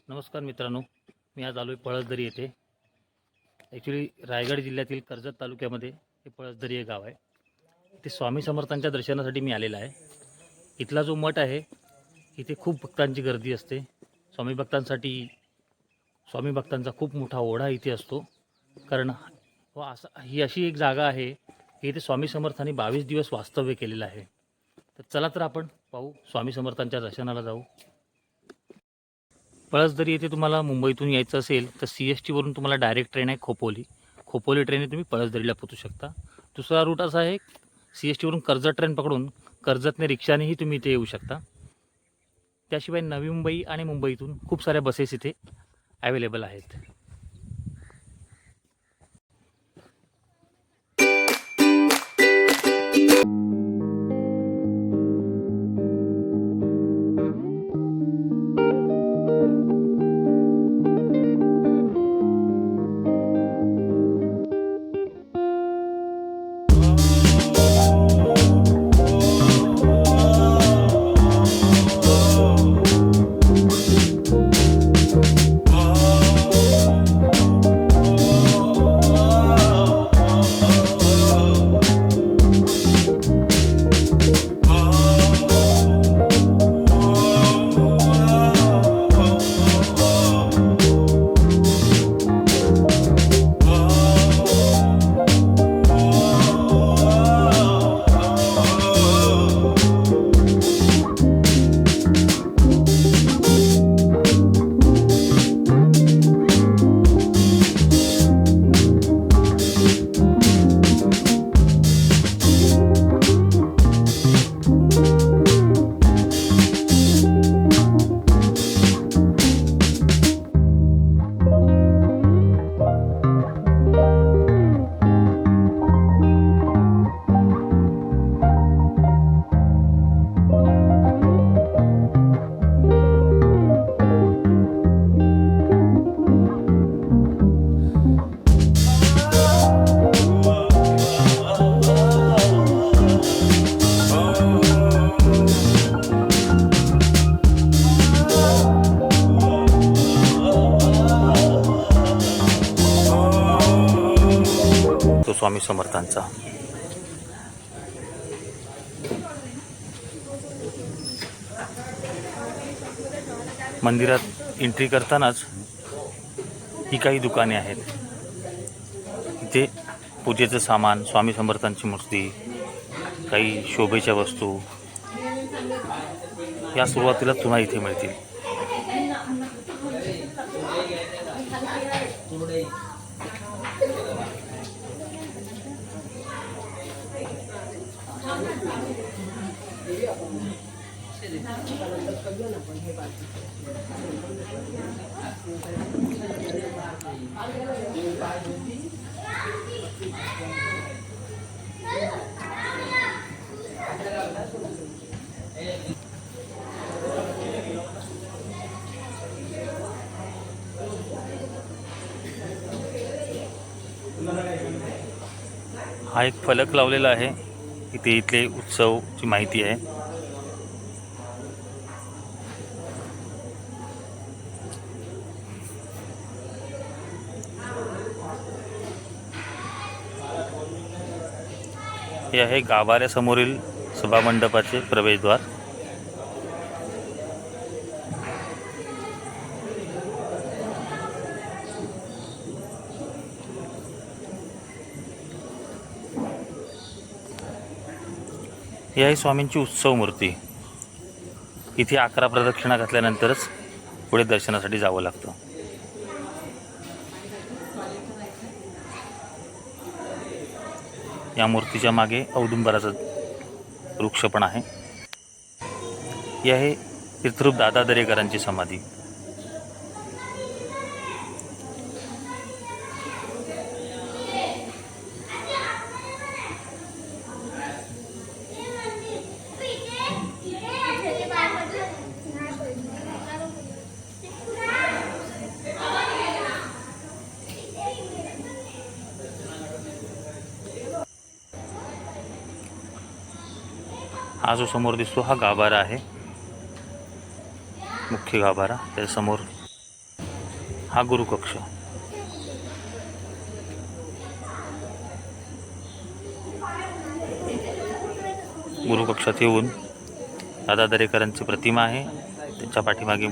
नमस्कार मित्रांनो, मी आज आलो आहे पळसदरी येथे. ॲक्च्युली रायगड जिल्ह्यातील कर्जत तालुक्यामध्ये हे पळसदरी हे गाव आहे. इथे स्वामी समर्थांच्या दर्शनासाठी मी आलेला आहे. इथला जो मठ आहे, इथे खूप भक्तांची गर्दी असते. स्वामी भक्तांचा खूप मोठा ओढा इथे असतो. कारण ही अशी एक जागा आहे की इथे स्वामी समर्थांनी 22 दिवस वास्तव्य केलेलं आहे. तर चला तर आपण पाहू, स्वामी समर्थांच्या दर्शनाला जाऊ. पळसदरी येथे तुम्हाला मुंबईतून यायचं असेल तर CSTवरून तुम्हाला डायरेक्ट ट्रेन आहे खोपोली ट्रेनने तुम्ही पळसदरीला पोहोचू शकता. दुसरा रूट असा आहे, CSTवरून कर्जत ट्रेन पकडून कर्जतने रिक्षानेही तुम्ही इथे येऊ शकता. त्याशिवाय नवी मुंबई आणि मुंबईतून खूप साऱ्या बसेस इथे अवेलेबल आहेत. तो स्वामी समर्थांचा मंदिरात एंट्री करतानाच ही काही दुकाने आहेत. इथे पूजेचं सामान, स्वामी समर्थांची मूर्ती, काही शोभेच्या वस्तू या सुरुवातीला तुम्हाला इथे मिळतील. हा एक फलक लावलेला आहे, इथे इथले उत्सवची माहिती आहे. हे आहे गाभाऱ्यासमोरील सभामंडपाचे प्रवेशद्वार. ही आहे स्वामींची उत्सव मूर्ती. इथे 11 प्रदक्षिणा घातल्यानंतरच पुढे दर्शनासाठी जावं लागतं. या मूर्तीच्या मागे औदुंबराचा वृक्ष पण आहे. ही आहे तीर्थरूप दादा दरेकरांची समाधी. हा जो समोर दिसतो हा गाभारा आहे, मुख्य गाभारा. त्याच्यासमोर हा गुरुकक्ष. गुरुकक्षात येऊन दादा दरेकरांची प्रतिमा आहे. त्यांच्या पाठीमागे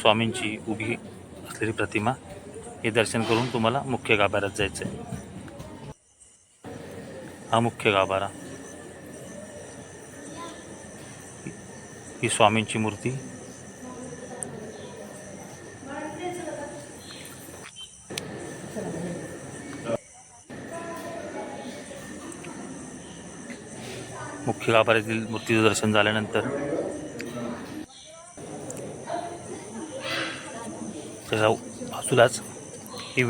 स्वामींची उभी असलेली प्रतिमा. हे दर्शन करून तुम्हाला मुख्य गाभाऱ्यात जायचं आहे. हा मुख्य गाभारा. ही स्वामींची मूर्ती. मुख्य गाभाऱ्यातील मूर्तीचं दर्शन झाल्यानंतर त्याच्या बाजूलाच ही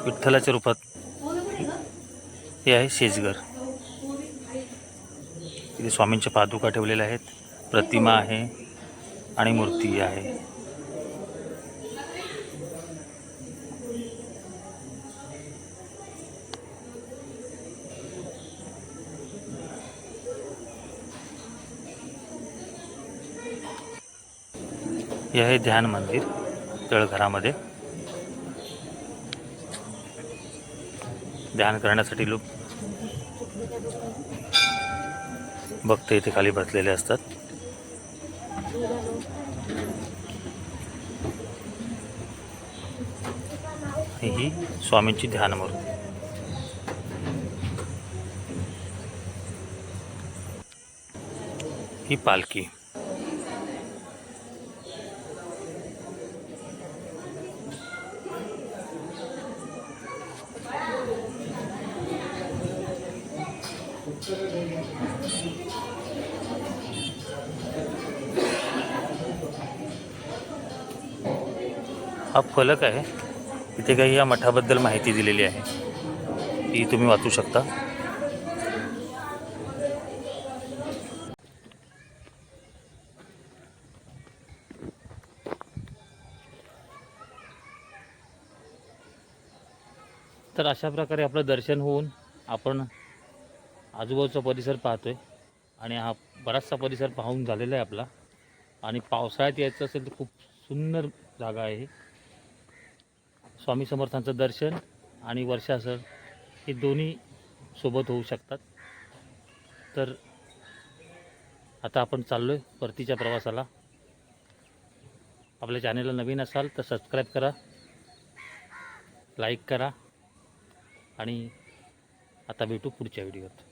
विठ्ठलाच्या रूपात हे आहे शेजघर. इथे स्वामींच्या पादुका ठेवलेल्या आहेत, प्रतिमा आहे आणि मूर्ती आहे. हे आहे ध्यान मंदिर तळघरामध्ये. ध्यान करण्यासाठी लोक भक्त इथे खाली बसलेले असतात. ही स्वामींची ध्यान मूर्ती. ही पालखी. हा फलक आहे. इथे काही या मठाबद्दल माहिती दिलेली आहे, ती तुम्ही वाचू शकता. तर अशा प्रकारे आपलं दर्शन होऊन आपण आजूबाजूचा परिसर पाहतोय आणि हा बराचसा परिसर पाहून झालेला आहे आपला. आणि पावसाळ्यात यायचं असेल तर खूप सुंदर जागा आहे. स्वामी समर्थांचं दर्शन आणि वर्षासर हे दोन्ही सोबत होऊ शकतात. तर आता आपण चाललो आहे परतीच्या प्रवासाला. आपल्या चॅनलला नवीन असाल तर सबस्क्राईब करा, लाईक करा आणि आता भेटू पुढच्या व्हिडिओत.